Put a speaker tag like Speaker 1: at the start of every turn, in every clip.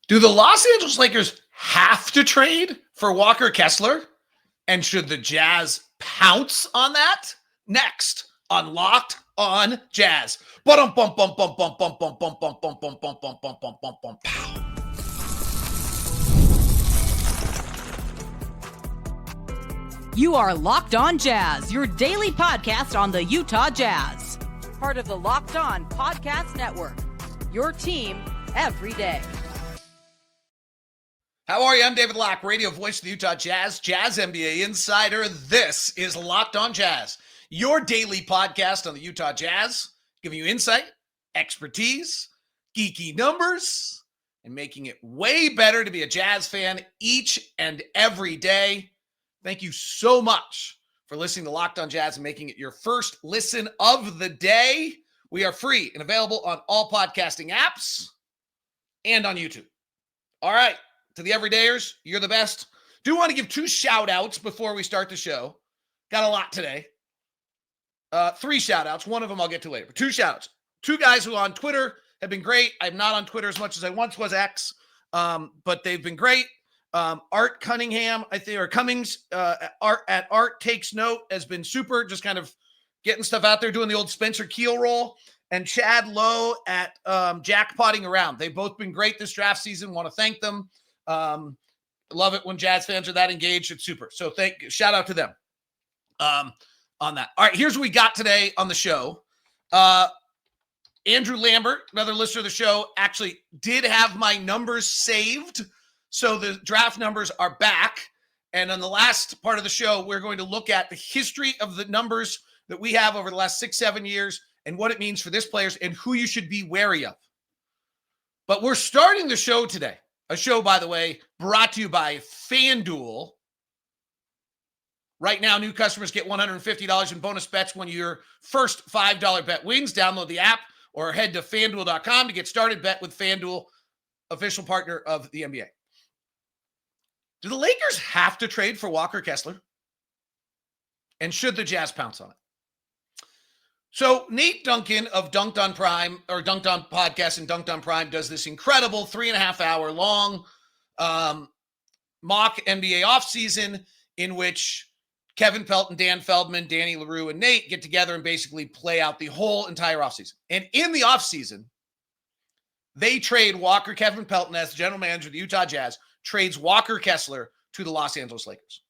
Speaker 1: Do the Los Angeles Lakers have to trade for Walker Kessler? And should the Jazz pounce on that? Next on Locked on Jazz.
Speaker 2: You are Locked on Jazz, your daily podcast on the Utah Jazz. Part of the Locked on Podcast Network. Your team every day.
Speaker 1: How are you? I'm David Locke, radio voice of the Utah Jazz, Jazz NBA insider. This is Locked on Jazz, your daily podcast on the Utah Jazz, giving you insight, expertise, geeky numbers, and making it way better to be a Jazz fan each and every day. Thank you so much for listening to Locked on Jazz and making it your first listen of the day. We are free and available on all podcasting apps and on YouTube. All right. To the everydayers, you're the best. Do want to give two shout outs before we start the show. Got a lot today. 3 shout outs. One of them I'll get to later. But 2 shout outs. 2 guys who on Twitter have been great. I'm not on Twitter as much as I once was, X, but they've been great. Art Cunningham, I think, or Cummings, Art Takes Note has been super, just kind of getting stuff out there, doing the old Spencer Keel roll. And Chad Lowe at Jackpotting Around. They've both been great this draft season. Want to thank them. Love it when Jazz fans are that engaged. It's super. So shout out to them on that. All right, here's what we got today on the show. Andrew Lambert, another listener of the show, actually did have my numbers saved. So the draft numbers are back. And on the last part of the show, we're going to look at the history of the numbers that we have over the last 6-7 years and what it means for this players and who you should be wary of. But we're starting the show today. A show, by the way, brought to you by FanDuel. Right now, new customers get $150 in bonus bets when your first $5 bet wins. Download the app or head to FanDuel.com to get started. Bet with FanDuel, official partner of the NBA. Do the Lakers have to trade for Walker Kessler? And should the Jazz pounce on it? So Nate Duncan of Dunked on Prime, or Dunked on Podcast and Dunked on Prime, does this incredible 3.5-hour long mock NBA offseason in which Kevin Pelton, Dan Feldman, Danny LaRue, and Nate get together and basically play out the whole entire offseason. And in the offseason, they trade Kevin Pelton, as the general manager of the Utah Jazz, trades Walker Kessler to the Los Angeles Lakers.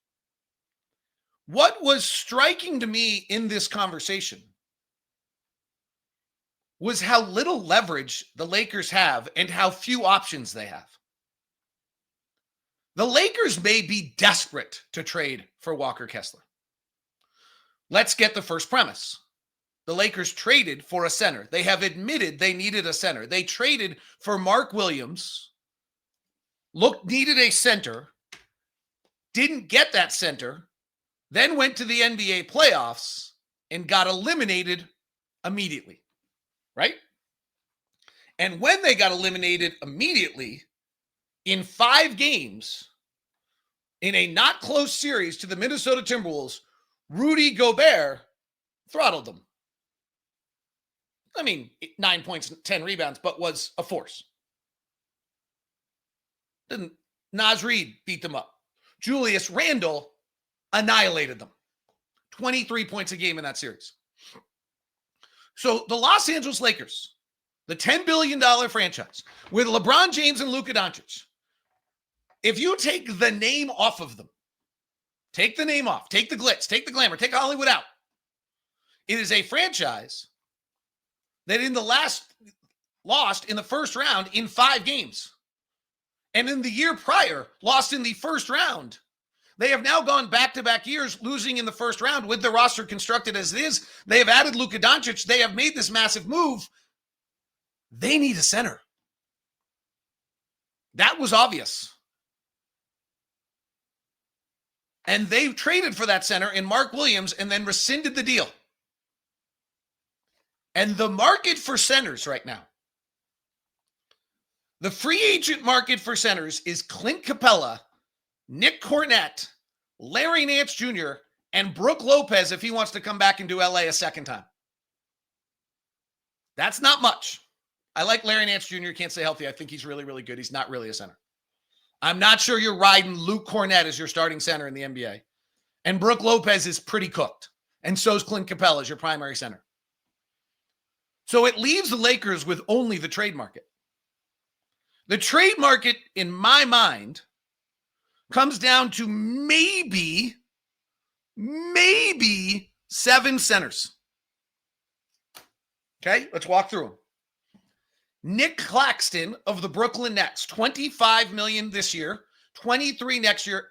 Speaker 1: What was striking to me in this conversation was how little leverage the Lakers have and how few options they have. The Lakers may be desperate to trade for Walker Kessler. Let's get the first premise. The Lakers traded for a center. They have admitted they needed a center. They traded for Mark Williams, needed a center, didn't get that center, then went to the NBA playoffs and got eliminated immediately. Right? And when they got eliminated immediately, in 5 games, in a not close series to the Minnesota Timberwolves, Rudy Gobert throttled them. I mean, 9 points, 10 rebounds, but was a force. Naz Reid beat them up. Julius Randle annihilated them. 23 points a game in that series. So the Los Angeles Lakers, the $10 billion franchise, with LeBron James and Luka Doncic, if you take the name off of them, take the name off, take the glitz, take the glamour, take Hollywood out, it is a franchise that lost in the first round in 5 games. And in the year prior, lost in the first round. They have now gone back-to-back years losing in the first round with the roster constructed as it is. They have added Luka Doncic. They have made this massive move. They need a center. That was obvious. And they traded for that center in Mark Williams and then rescinded the deal. And the market for centers right now, the free agent market for centers is Clint Capella, Nick Cornett, Larry Nance Jr., and Brook Lopez if he wants to come back into LA a second time. That's not much. I like Larry Nance Jr. Can't stay healthy. I think he's really, really good. He's not really a center. I'm not sure you're riding Luke Cornett as your starting center in the NBA. And Brook Lopez is pretty cooked. And so is Clint Capella as your primary center. So it leaves the Lakers with only the trade market. The trade market, in my mind, comes down to maybe 7 centers. Okay, let's walk through them. Nick Claxton of the Brooklyn Nets, $25 million this year, $23 next year.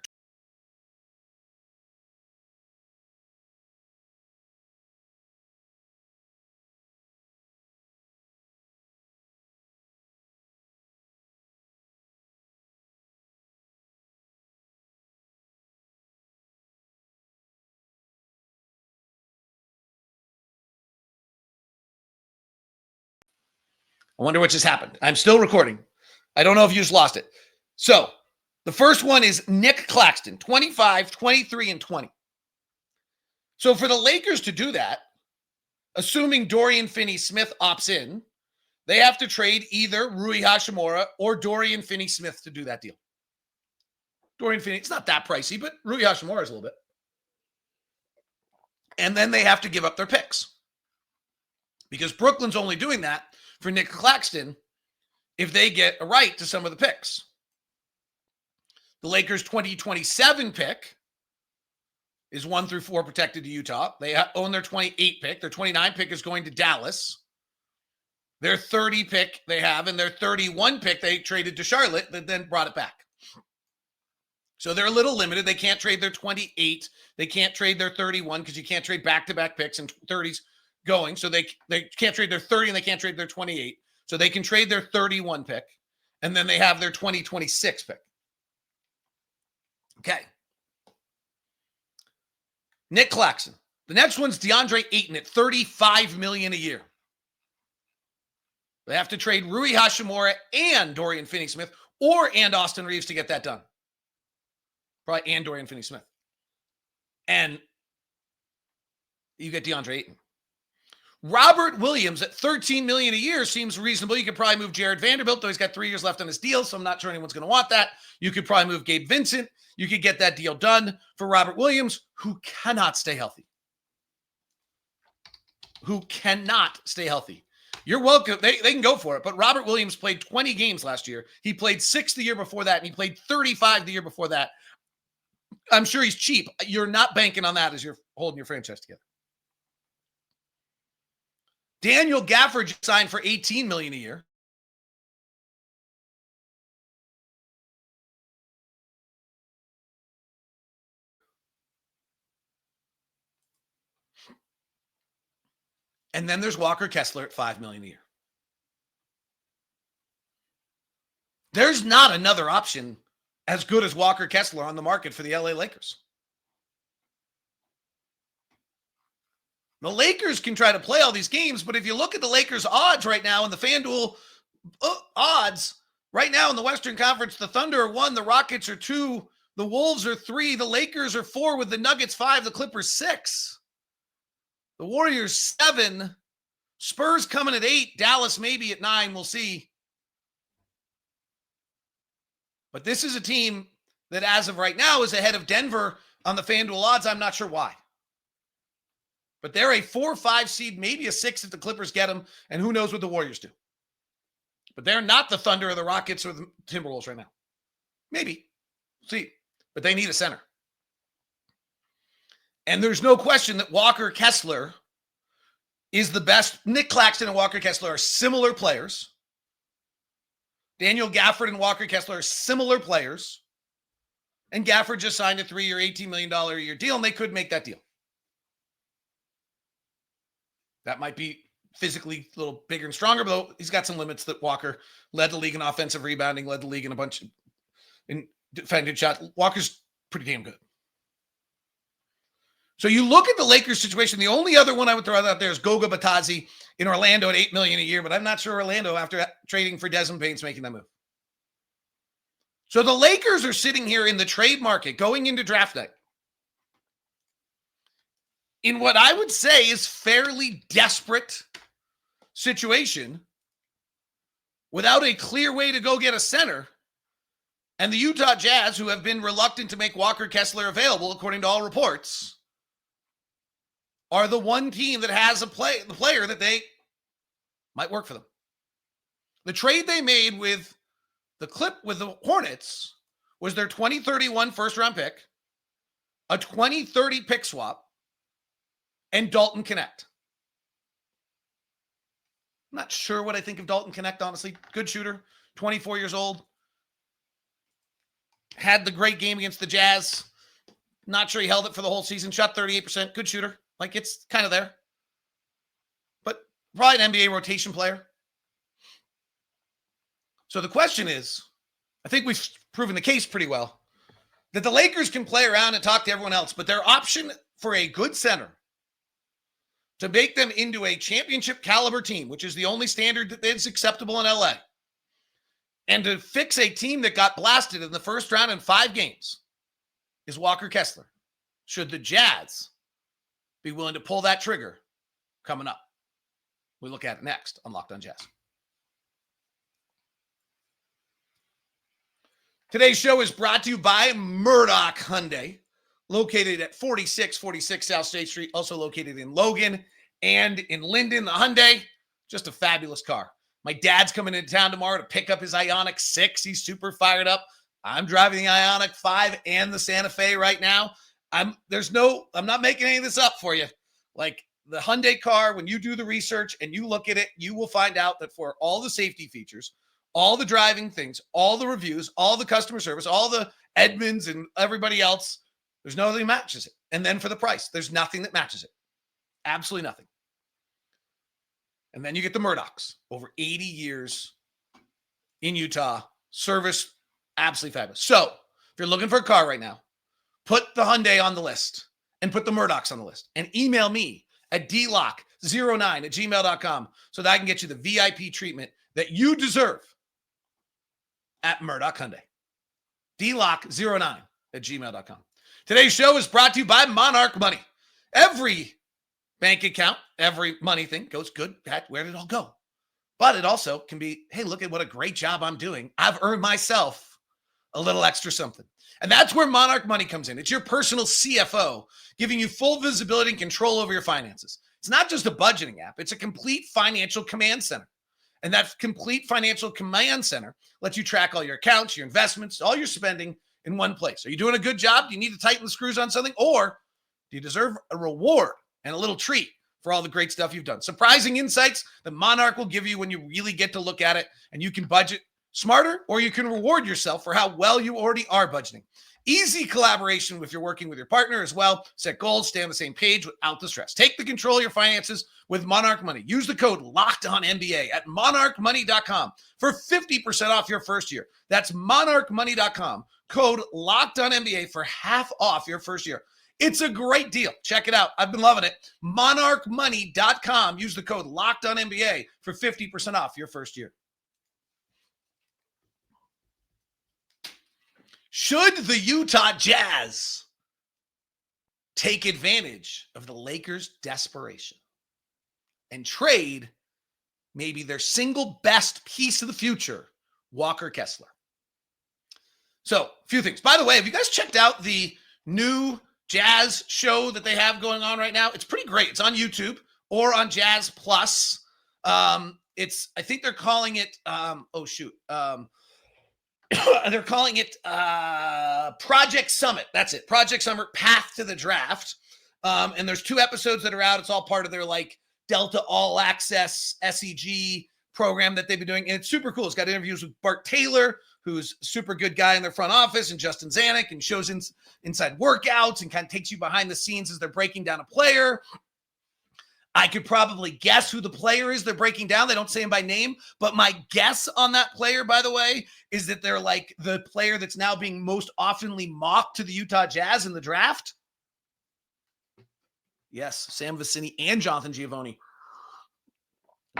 Speaker 1: I wonder what just happened. I'm still recording. I don't know if you just lost it. So the first one is Nick Claxton, 25, 23, and 20. So for the Lakers to do that, assuming Dorian Finney-Smith opts in, they have to trade either Rui Hachimura or Dorian Finney-Smith to do that deal. Dorian Finney, it's not that pricey, but Rui Hachimura is a little bit. And then they have to give up their picks. Because Brooklyn's only doing that for Nick Claxton if they get a right to some of the picks. The Lakers' 2027 pick is 1 through 4 protected to Utah. They own their 28 pick. Their 29 pick is going to Dallas. Their 30 pick they have, and their 31 pick they traded to Charlotte, that then brought it back. So they're a little limited. They can't trade their 28. They can't trade their 31 because you can't trade back-to-back picks and 30s going. So they can't trade their 30 and they can't trade their 28. So they can trade their 31 pick, and then they have their 2026 pick. Okay. Nick Claxton. The next one's DeAndre Ayton at $35 million a year. They have to trade Rui Hachimura and Dorian Finney-Smith and Austin Reeves to get that done. Probably and Dorian Finney-Smith. And you get DeAndre Ayton. Robert Williams at $13 million a year seems reasonable. You could probably move Jared Vanderbilt, though he's got 3 years left on his deal, so I'm not sure anyone's going to want that. You could probably move Gabe Vincent. You could get that deal done for Robert Williams, who cannot stay healthy. You're welcome. They can go for it, but Robert Williams played 20 games last year. He played 6 the year before that, and he played 35 the year before that. I'm sure he's cheap. You're not banking on that as you're holding your franchise together. Daniel Gafford signed for $18 million a year. And then there's Walker Kessler at $5 million a year. There's not another option as good as Walker Kessler on the market for the LA Lakers. The Lakers can try to play all these games, but if you look at the Lakers' odds right now in the FanDuel odds, right now in the Western Conference, the Thunder are 1, the Rockets are 2, the Wolves are 3, the Lakers are 4, with the Nuggets 5, the Clippers 6, the Warriors 7, Spurs coming at 8, Dallas maybe at 9, we'll see. But this is a team that as of right now is ahead of Denver on the FanDuel odds. I'm not sure why. But they're a 4-5 seed, maybe a 6 if the Clippers get them, and who knows what the Warriors do. But they're not the Thunder or the Rockets or the Timberwolves right now. Maybe. See. But they need a center. And there's no question that Walker Kessler is the best. Nick Claxton and Walker Kessler are similar players. Daniel Gafford and Walker Kessler are similar players. And Gafford just signed a 3-year, $18 million a year deal, and they could make that deal. That might be physically a little bigger and stronger, but he's got some limits that Walker led the league in offensive rebounding, led the league in a bunch in defended shots. Walker's pretty damn good. So you look at the Lakers situation. The only other one I would throw out there is Goga Batadze in Orlando at $8 million a year, but I'm not sure Orlando, after trading for Desmond Bane's, making that move. So the Lakers are sitting here in the trade market going into draft night in what I would say is fairly desperate situation without a clear way to go get a center. And the Utah Jazz, who have been reluctant to make Walker Kessler available, according to all reports, are the one team that has the player that they might work for them. The trade they made with the Hornets was their 2031 first-round pick, a 2030 pick swap, and Dalton Connect. I'm not sure what I think of Dalton Connect, honestly. Good shooter, 24 years old. Had the great game against the Jazz. Not sure he held it for the whole season. Shot 38%. Good shooter. Like, it's kind of there. But probably an NBA rotation player. So the question is, I think we've proven the case pretty well, that the Lakers can play around and talk to everyone else, but their option for a good center to make them into a championship caliber team, which is the only standard that is acceptable in LA, and to fix a team that got blasted in the first round in 5 games, is Walker Kessler. Should the Jazz be willing to pull that trigger coming up? We look at it next on Locked On Jazz. Today's show is brought to you by Murdoch Hyundai, located at 4646 South State Street, also located in Logan and in Linden. The Hyundai, just a fabulous car. My dad's coming into town tomorrow to pick up his Ioniq 6. He's super fired up. I'm driving the Ioniq 5 and the Santa Fe right now. I'm not making any of this up for you. Like, the Hyundai car, when you do the research and you look at it, you will find out that for all the safety features, all the driving things, all the reviews, all the customer service, all the Edmunds and everybody else, there's nothing that matches it. And then for the price, there's nothing that matches it. Absolutely nothing. And then you get the Murdochs. Over 80 years in Utah. Service, absolutely fabulous. So, if you're looking for a car right now, put the Hyundai on the list and put the Murdochs on the list. And email me at dlock09@gmail.com so that I can get you the VIP treatment that you deserve at Murdoch Hyundai. dlock09@gmail.com. Today's show is brought to you by Monarch Money. Every bank account, every money thing goes good, bad, where did it all go? But it also can be, hey, look at what a great job I'm doing. I've earned myself a little extra something. And that's where Monarch Money comes in. It's your personal CFO, giving you full visibility and control over your finances. It's not just a budgeting app. It's a complete financial command center. And that complete financial command center lets you track all your accounts, your investments, all your spending in one place. Are you doing a good job? Do you need to tighten the screws on something? Or do you deserve a reward and a little treat for all the great stuff you've done? Surprising insights that Monarch will give you when you really get to look at it, and you can budget smarter, or you can reward yourself for how well you already are budgeting. Easy collaboration if you're working with your partner as well. Set goals, stay on the same page without the stress. Take the control of your finances with Monarch Money. Use the code LOCKEDONNBA at monarchmoney.com for 50% off your first year. That's monarchmoney.com. Code LOCKEDONNBA for half off your first year. It's a great deal. Check it out. I've been loving it. monarchmoney.com. Use the code LOCKEDONNBA for 50% off your first year. Should the Utah Jazz take advantage of the Lakers' desperation and trade maybe their single best piece of the future, Walker Kessler? So, a few things. By the way, have you guys checked out the new Jazz show that they have going on right now? It's pretty great. It's on YouTube or on Jazz Plus. I think they're calling it, they're calling it Project Summit. That's it. Project Summit, Path to the Draft. And there's 2 episodes that are out. It's all part of their like Delta All Access SEG program that they've been doing. And it's super cool. It's got interviews with Bart Taylor, who's a super good guy in their front office, and Justin Zanuck, and shows inside workouts and kind of takes you behind the scenes as they're breaking down a player. I could probably guess who the player is they're breaking down. They don't say him by name, but my guess on that player, by the way, is that they're like the player that's now being most oftenly mocked to the Utah Jazz in the draft. Yes, Sam Vecini and Jonathan Giovanni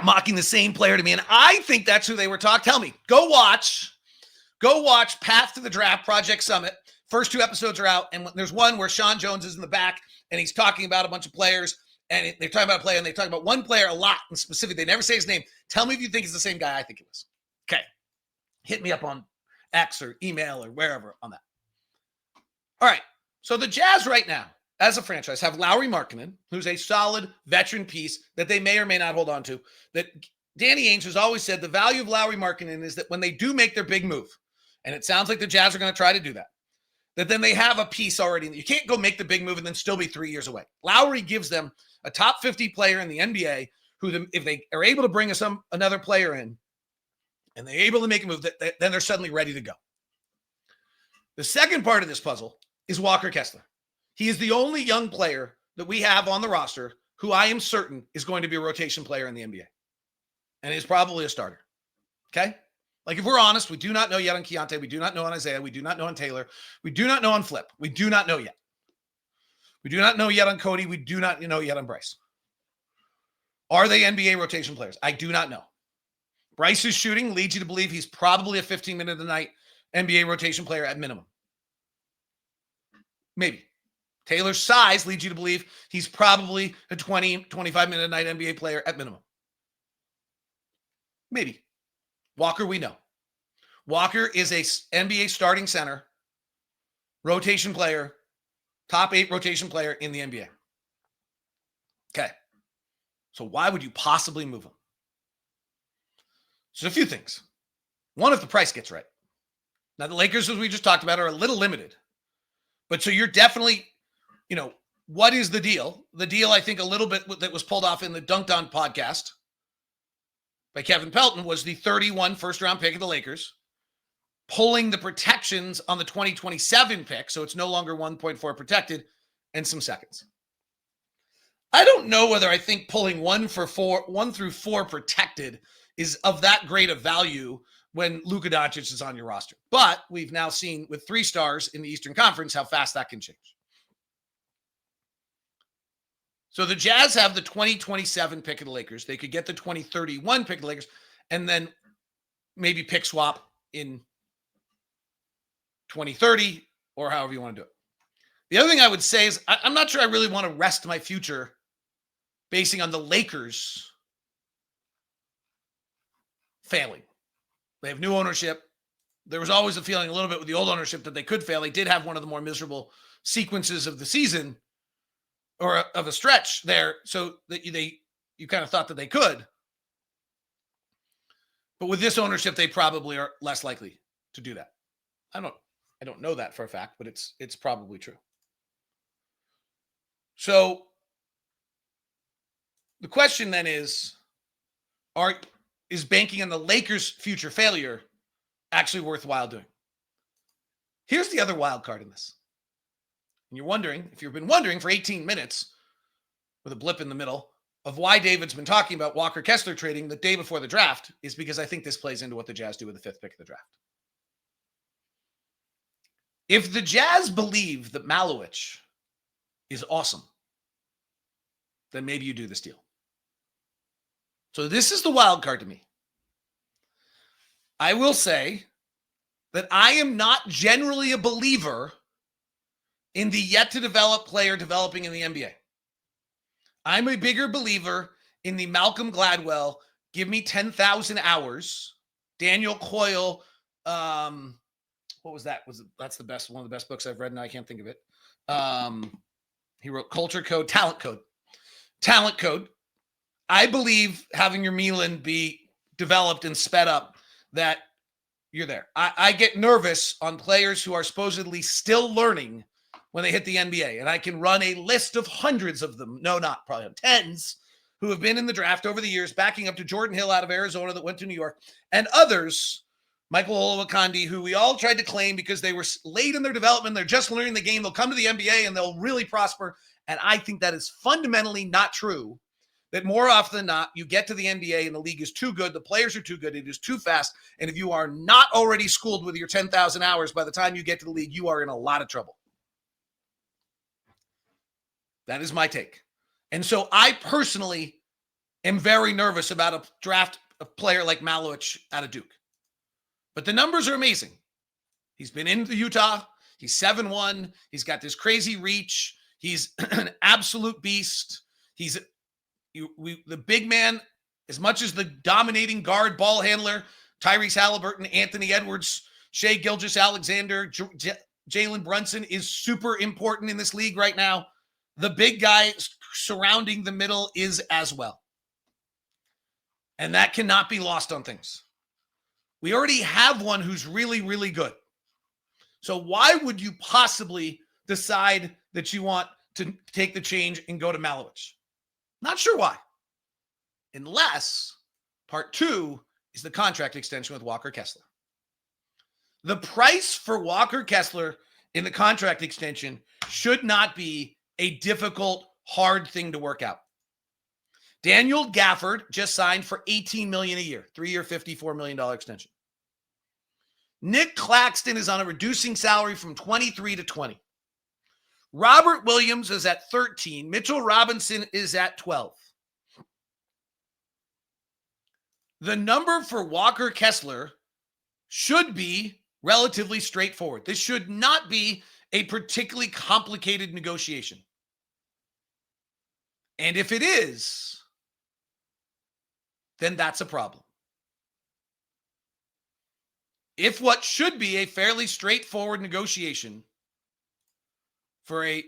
Speaker 1: mocking the same player to me. And I think that's who they were talking. Tell me, go watch Path to the Draft, Project Summit. First 2 episodes are out. And there's one where Sean Jones is in the back and he's talking about a bunch of players. And they're talking about a player, and they talk about one player a lot in specific. They never say his name. Tell me if you think it's the same guy I think it was. Okay. Hit me up on X or email or wherever on that. All right. So the Jazz right now, as a franchise, have Lauri Markkanen, who's a solid veteran piece that they may or may not hold on to. That Danny Ainge has always said the value of Lauri Markkanen is that when they do make their big move, and it sounds like the Jazz are going to try to do that, that then they have a piece already. You can't go make the big move and then still be 3 years away. Lauri gives them a top 50 player in the NBA who, if they are able to bring another player in and they're able to make a move, then they're suddenly ready to go. The second part of this puzzle is Walker Kessler. He is the only young player that we have on the roster who I am certain is going to be a rotation player in the NBA. And is probably a starter. Okay? Like, if we're honest, we do not know yet on Keontae. We do not know on Isaiah. We do not know on Taylor. We do not know on Flip. We do not know yet. We do not know yet on Cody. We do not know yet on Bryce. Are they NBA rotation players? I do not know. Bryce's shooting leads you to believe he's probably a 15-minute-a-night NBA rotation player at minimum. Maybe. Taylor's size leads you to believe he's probably a 20, 25-minute-a-night NBA player at minimum. Maybe. Walker, we know. Walker is a NBA starting center, rotation player, top 8 rotation player in the NBA. Okay. So why would you possibly move him? So a few things. One, if the price gets right. Now, the Lakers, as we just talked about, are a little limited. But so you're definitely, what is the deal? The deal, I think, a little bit that was pulled off in the Dunked On podcast by Kevin Pelton was the 31 first-round pick of the Lakers, pulling the protections on the 2027 pick, so it's no longer 1.4 protected, and some seconds. I don't know whether I think pulling 1 through 4 protected is of that great of value when Luka Doncic is on your roster. But we've now seen with 3 stars in the Eastern Conference how fast that can change. So the Jazz have the 2027 pick of the Lakers. They could get the 2031 pick of the Lakers and then maybe pick swap in 2030 or however you want to do it. The other thing I would say is I'm not sure I really want to rest my future basing on the Lakers failing. They have new ownership. There was always a feeling a little bit with the old ownership that they could fail. They did have one of the more miserable sequences of the season or of a stretch there. So that you kind of thought that they could. But with this ownership, they probably are less likely to do that. I don't know that for a fact, but it's probably true. So the question then is banking on the Lakers' future failure actually worthwhile doing? Here's the other wild card in this. And you're wondering, if you've been wondering for 18 minutes with a blip in the middle of why David's been talking about Walker Kessler trading the day before the draft, is because I think this plays into what the Jazz do with the 5th pick of the draft. If the Jazz believe that Malowich is awesome, then maybe you do this deal. So this is the wild card to me. I will say that I am not generally a believer in the yet-to-develop player developing in the NBA. I'm a bigger believer in the Malcolm Gladwell, give me 10,000 hours, Daniel Coyle, what was that? That's the best, one of the best books I've read, and I can't think of it. He wrote Culture Code, Talent Code. I believe having your Milan be developed and sped up, that you're there. I get nervous on players who are supposedly still learning when they hit the NBA. And I can run a list of hundreds of them. No, not probably tens who have been in the draft over the years, backing up to Jordan Hill out of Arizona that went to New York, and others, Michael Olowokandi, who we all tried to claim because they were late in their development. They're just learning the game. They'll come to the NBA and they'll really prosper. And I think that is fundamentally not true. That more often than not, you get to the NBA and the league is too good. The players are too good. It is too fast. And if you are not already schooled with your 10,000 hours by the time you get to the league, you are in a lot of trouble. That is my take. And so I personally am very nervous about a draft a player like Malowich out of Duke. But the numbers are amazing. He's been into Utah. He's 7'1". He's got this crazy reach. He's an absolute beast. The big man, as much as the dominating guard ball handler, Tyrese Halliburton, Anthony Edwards, Shai Gilgeous-Alexander, Jalen Brunson is super important in this league right now. The big guy surrounding the middle is as well. And that cannot be lost on things. We already have one who's really, really good. So why would you possibly decide that you want to take the change and go to Malowich? Not sure why. Unless part two is the contract extension with Walker Kessler. The price for Walker Kessler in the contract extension should not be a difficult, hard thing to work out. Daniel Gafford just signed for $18 million a year, 3-year, $54 million extension. Nick Claxton is on a reducing salary from 23 to 20. Robert Williams is at 13. Mitchell Robinson is at 12. The number for Walker Kessler should be relatively straightforward. This should not be a particularly complicated negotiation. And if it is, then that's a problem. If what should be a fairly straightforward negotiation for a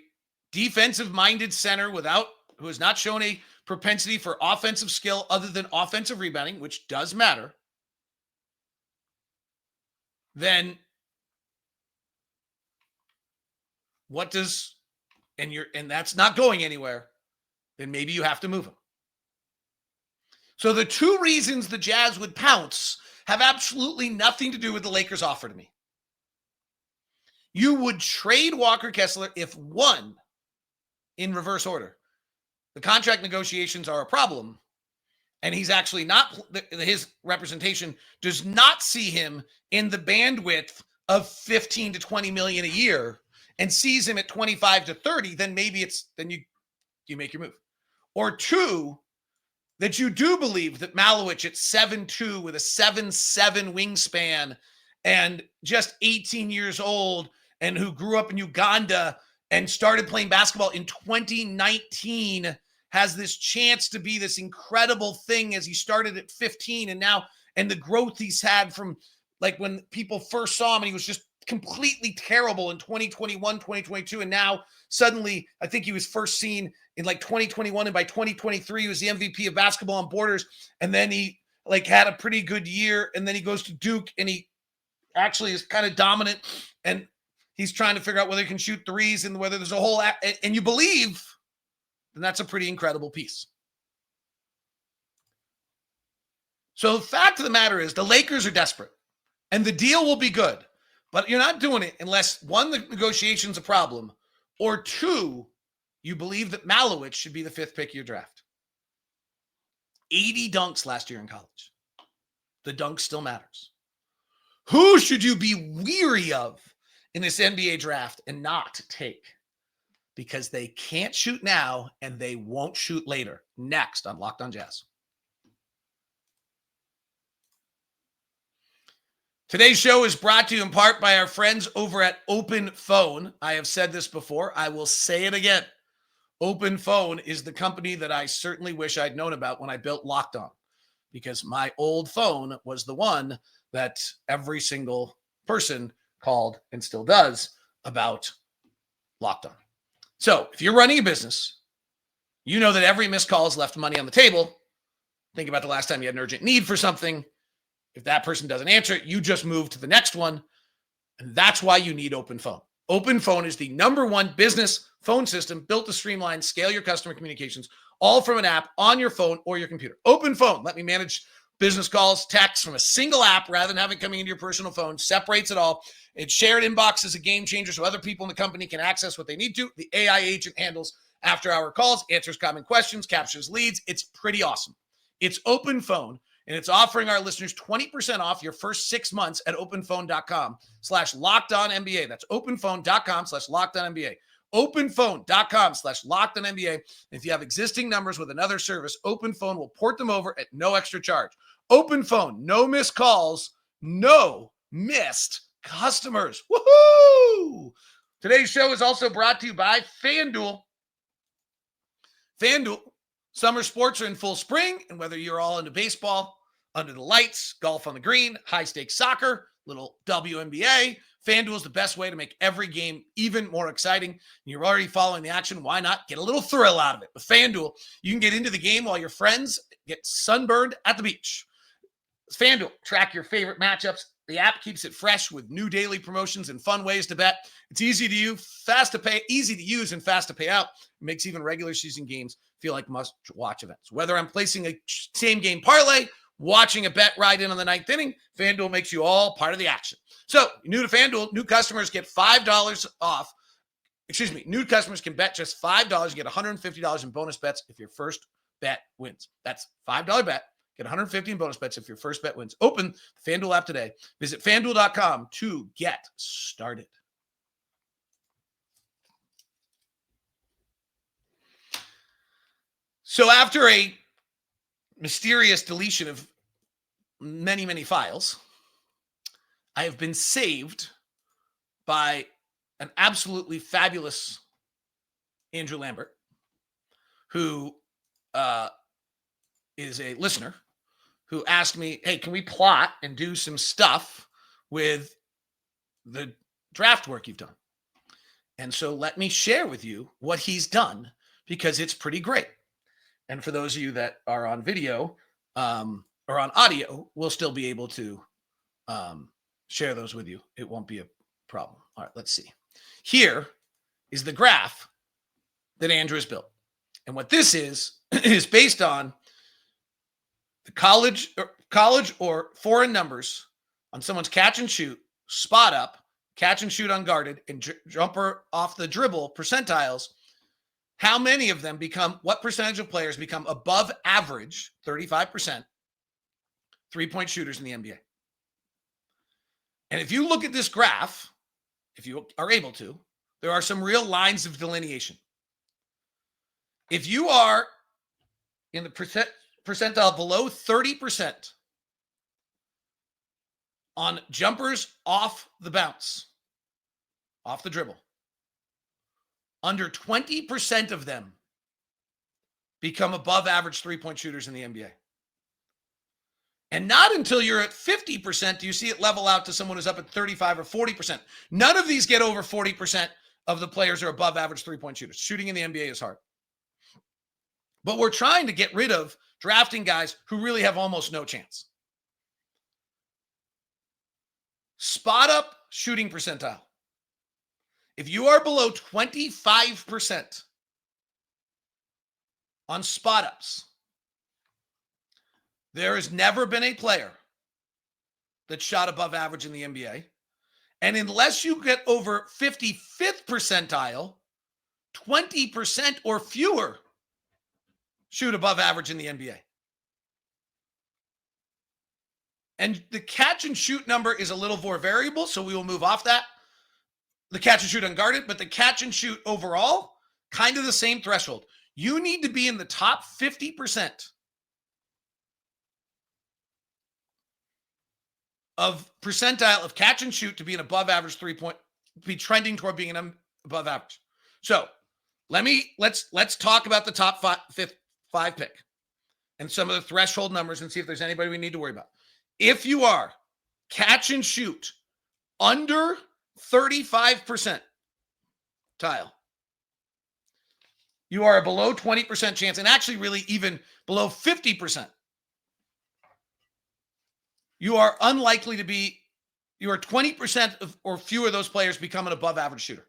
Speaker 1: defensive-minded center who has not shown a propensity for offensive skill other than offensive rebounding, which does matter, then and that's not going anywhere, then maybe you have to move him. So the two reasons the Jazz would pounce have absolutely nothing to do with the Lakers' offer to me. You would trade Walker Kessler if, one, in reverse order, the contract negotiations are a problem, and he's actually not, his representation does not see him in the bandwidth of 15 to 20 million a year and sees him at 25 to 30, then maybe then you make your move. Or two, that you do believe that Malowich at 7'2" with a 7'7" wingspan and just 18 years old and who grew up in Uganda and started playing basketball in 2019 has this chance to be this incredible thing as he started at 15 and the growth he's had from like when people first saw him and he was just completely terrible in 2021, 2022. And now suddenly I think he was first seen in like 2021. And by 2023, he was the MVP of Basketball on Borders. And then he like had a pretty good year. And then he goes to Duke and he actually is kind of dominant. And he's trying to figure out whether he can shoot threes and whether there's a whole, and you believe, then that's a pretty incredible piece. So the fact of the matter is the Lakers are desperate and the deal will be good, but you're not doing it unless one, the negotiation's a problem, or two, you believe that Malowich should be the 5th pick of your draft. 80 dunks last year in college. The dunk still matters. Who should you be weary of in this NBA draft and not take? Because they can't shoot now and they won't shoot later. Next on Locked on Jazz. Today's show is brought to you in part by our friends over at Open Phone. I have said this before. I will say it again. Open Phone is the company that I certainly wish I'd known about when I built Locked On, because my old phone was the one that every single person called and still does about Locked On. So if you're running a business, you know that every missed call has left money on the table. Think about the last time you had an urgent need for something. If that person doesn't answer it, you just move to the next one. And that's why you need Open Phone. Open Phone is the #1 business phone system built to streamline, scale your customer communications, all from an app on your phone or your computer. Open Phone, let me manage business calls, texts from a single app rather than having coming into your personal phone, separates it all. It's shared inbox is a game changer so other people in the company can access what they need to. The AI agent handles after-hour calls, answers common questions, captures leads. It's pretty awesome. It's Open Phone. And it's offering our listeners 20% off your first 6 months at openphone.com/lockedonnba. That's openphone.com/lockedonnba. Openphone.com/lockedonnba. If you have existing numbers with another service, Open Phone will port them over at no extra charge. Open Phone, no missed calls, no missed customers. Woohoo! Today's show is also brought to you by FanDuel. FanDuel. Summer sports are in full spring, and whether you're all into baseball, under the lights, golf on the green, high-stakes soccer, little WNBA. FanDuel is the best way to make every game even more exciting. You're already following the action. Why not get a little thrill out of it? With FanDuel, you can get into the game while your friends get sunburned at the beach. FanDuel, track your favorite matchups. The app keeps it fresh with new daily promotions and fun ways to bet. It's easy to use and fast to pay out. It makes even regular season games feel like must-watch events. Whether I'm placing a same-game parlay, watching a bet ride in on the ninth inning, FanDuel makes you all part of the action. So, new to FanDuel, new customers get $5 off. New customers can bet just $5 and get $150 in bonus bets if your first bet wins. That's $5 bet. Get $150 in bonus bets if your first bet wins. Open the FanDuel app today. Visit FanDuel.com to get started. So after a mysterious deletion of many, many files, I have been saved by an absolutely fabulous Andrew Lambert, who is a listener, who asked me, hey, can we plot and do some stuff with the draft work you've done? And so let me share with you what he's done, because it's pretty great. And for those of you that are on video or on audio, we'll still be able to share those with you. It won't be a problem. All right, let's see. Here is the graph that Andrew has built. And what this is based on the college or foreign numbers on someone's catch and shoot, spot up, catch and shoot unguarded, and jumper off the dribble percentiles. How many of them what percentage of players become above average, 35%, three-point shooters in the NBA? And if you look at this graph, if you are able to, there are some real lines of delineation. If you are in the percentile below 30% on jumpers off the bounce, off the dribble, under 20% of them become above average three-point shooters in the NBA. And not until you're at 50% do you see it level out to someone who's up at 35 or 40%. None of these get over 40% of the players are above average three-point shooters. Shooting in the NBA is hard. But we're trying to get rid of drafting guys who really have almost no chance. Spot up shooting percentile. If you are below 25% on spot ups, there has never been a player that shot above average in the NBA. And unless you get over 55th percentile, 20% or fewer shoot above average in the NBA. And the catch and shoot number is a little more variable, so we will move off that. The catch and shoot unguarded, but the catch and shoot overall, kind of the same threshold. You need to be in the top 50% of percentile of catch and shoot to be an above average be trending toward being an above average. So let's talk about the top five pick and some of the threshold numbers and see if there's anybody we need to worry about. If you are catch and shoot under 35% tile, you are a below 20% chance, and actually really even below 50%. You are unlikely to be, you are 20% or fewer of those players become an above average shooter.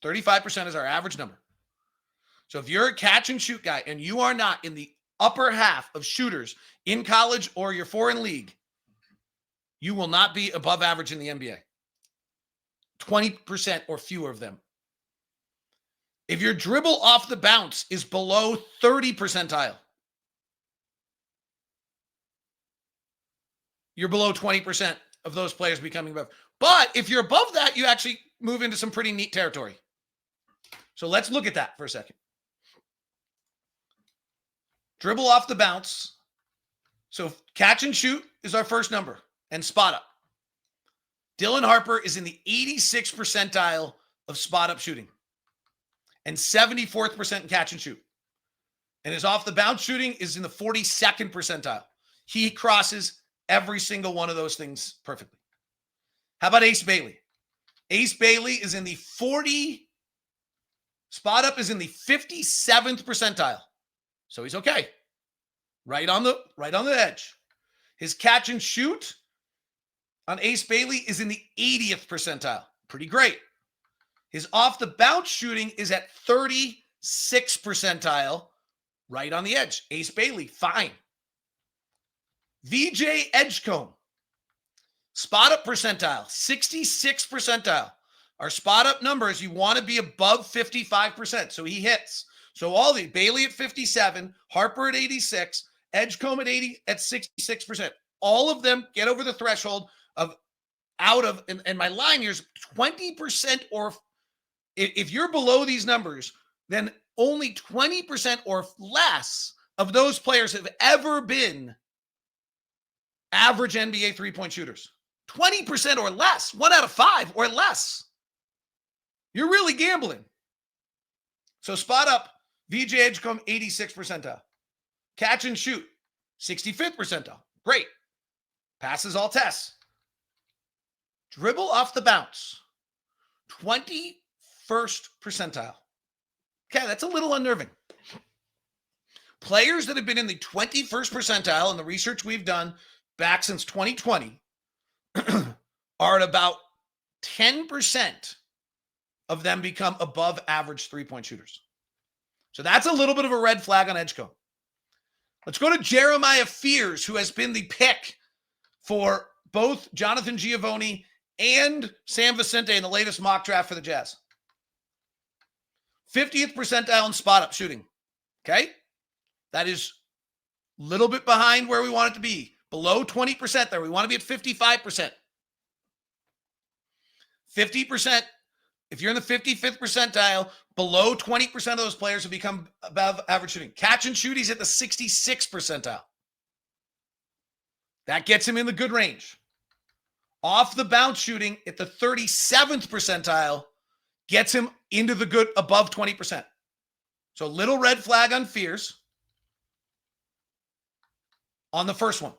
Speaker 1: 35% is our average number. So if you're a catch and shoot guy and you are not in the upper half of shooters in college or your foreign league, you will not be above average in the NBA. 20% or fewer of them. If your dribble off the bounce is below 30 percentile, you're below 20% of those players becoming above. But if you're above that, you actually move into some pretty neat territory. So let's look at that for a second. Dribble off the bounce. So catch and shoot is our first number, and spot up. Dylan Harper is in the 86th percentile of spot up shooting and 74th percent in catch and shoot. And his off the bounce shooting is in the 42nd percentile. He crosses every single one of those things perfectly. How about Ace Bailey? Ace Bailey is in the 40, spot up is in the 57th percentile. So he's okay. Right on the edge. His catch and shoot on Ace Bailey is in the 80th percentile. Pretty great. His off the bounce shooting is at 36th percentile. Right on the edge. Ace Bailey, fine. VJ Edgecomb, spot up percentile, 66th percentile. Our spot up numbers, you want to be above 55%. So he hits. So all the Bailey at 57, Harper at 86, Edgecomb at 80 at 66%. All of them get over the threshold of out of, and my line here is 20% or if you're below these numbers, then only 20% or less of those players have ever been average NBA three-point shooters. 20% or less, 1 out of 5 or less. You're really gambling. So spot up, VJ Edgecomb, 86th percentile. Catch and shoot, 65th percentile. Great. Passes all tests. Dribble off the bounce, 21st percentile. Okay, that's a little unnerving. Players that have been in the 21st percentile in the research we've done back since 2020 are at about 10% of them become above average three-point shooters. So that's a little bit of a red flag on Edgecomb. Let's go to Jeremiah Fears, who has been the pick for both Jonathan Giovoni and Sam Vicente in the latest mock draft for the Jazz. 50th percentile in spot-up shooting. Okay? That is a little bit behind where we want it to be. Below 20% there. We want to be at 55%. 50%. If you're in the 55th percentile, below 20% of those players have become above average shooting. Catch and shoot, he's at the 66th percentile. That gets him in the good range. Off the bounce shooting at the 37th percentile gets him into the good above 20%. So little red flag on Fears on the first one.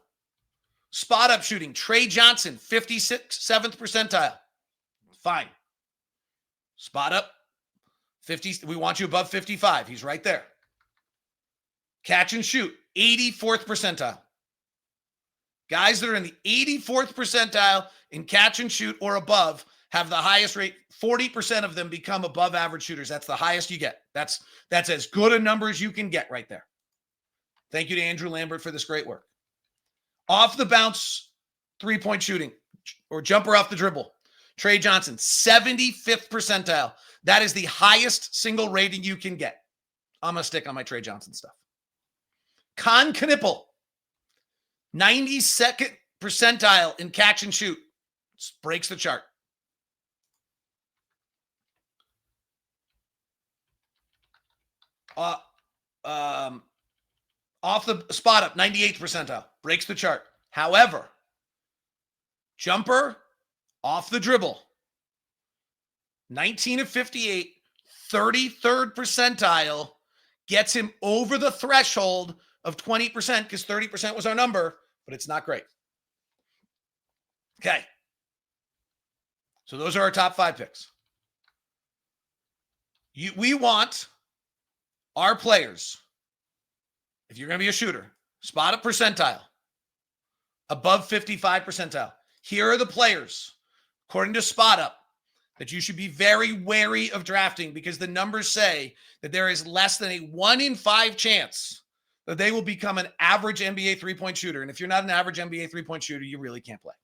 Speaker 1: Spot up shooting, Trey Johnson, 57th percentile. Fine. Spot up, 50. We want you above 55. He's right there. Catch and shoot, 84th percentile. Guys that are in the 84th percentile in catch and shoot or above have the highest rate. 40% of them become above average shooters. That's the highest you get. That's as good a number as you can get right there. Thank you to Andrew Lambert for this great work. Off the bounce, three-point shooting or jumper off the dribble. Trey Johnson, 75th percentile. That is the highest single rating you can get. I'm going to stick on my Trey Johnson stuff. Kneppel, 92nd percentile in catch and shoot. Breaks the chart. Off the spot up, 98th percentile. Breaks the chart. However, jumper off the dribble, 19 of 58, 33rd percentile, gets him over the threshold of 20% because 30% was our number, but it's not great. Okay. So those are our top 5 picks. We want our players, if you're going to be a shooter, spot a percentile, above 55 percentile. Here are the players, according to Spot Up, that you should be very wary of drafting because the numbers say that there is less than a 1 in 5 chance that they will become an average NBA three-point shooter. And if you're not an average NBA three-point shooter, you really can't play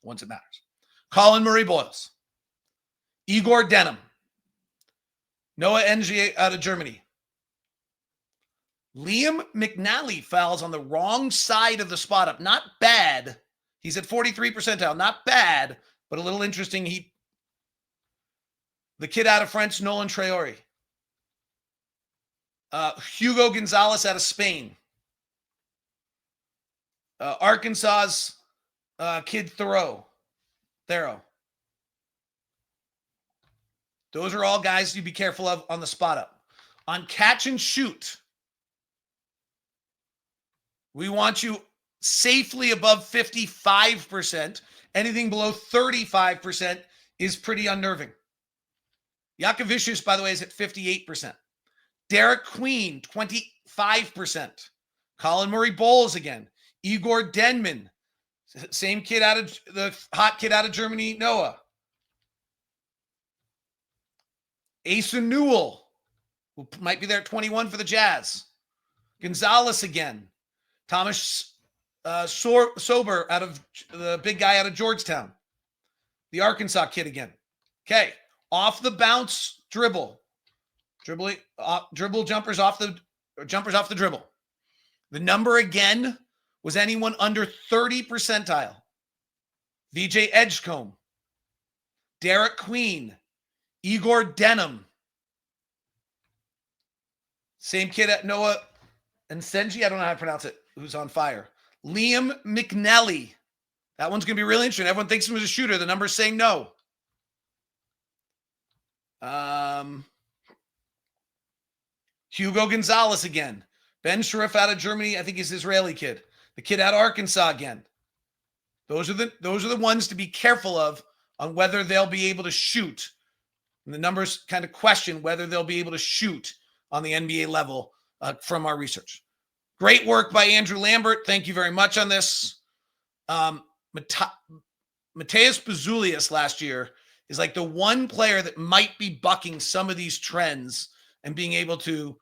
Speaker 1: once it matters. Colin Murray Boyles, Igor Denham, Noah Ng out of Germany. Liam McNally fouls on the wrong side of the spot up. Not bad. He's at 43 percentile. Not bad, but a little interesting. The kid out of France, Nolan Traore. Hugo Gonzalez out of Spain. Arkansas's kid Thero. Those are all guys you be careful of on the spot up. On catch and shoot, we want you safely above 55%. Anything below 35% is pretty unnerving. Jakovicius, by the way, is at 58%. Derek Queen, 25%. Colin Murray Bowles again. Igor Denman, same kid out of the hot kid out of Germany, Noah. Asa Newell, who might be there at 21 for the Jazz. Gonzalez again. Thomas Sober out of the big guy out of Georgetown. The Arkansas kid again. Okay. Off the bounce dribble. Dribble jumpers off the dribble. The number again was anyone under 30 percentile. VJ Edgecomb. Derek Queen. Igor Denham. Same kid at Noah and Senji. I don't know how to pronounce it. Who's on fire. Liam McNally. That one's going to be really interesting. Everyone thinks he was a shooter. The number's saying no. Hugo Gonzalez again. Ben Sharif out of Germany. I think he's an Israeli kid. The kid out of Arkansas again. Those are the ones to be careful of on whether they'll be able to shoot. And the numbers kind of question whether they'll be able to shoot on the NBA level from our research. Great work by Andrew Lambert. Thank you very much on this. Mateus Pazulias last year is like the one player that might be bucking some of these trends and being able to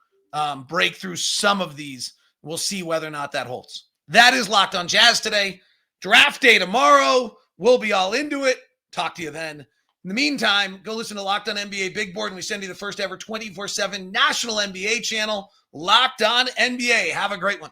Speaker 1: break through some of these. We'll see whether or not that holds. That is Locked on Jazz today. Draft day tomorrow. We'll be all into it. Talk to you then. In the meantime, go listen to Locked on NBA Big Board, and we send you the first ever 24/7 national NBA channel, Locked on NBA. Have a great one.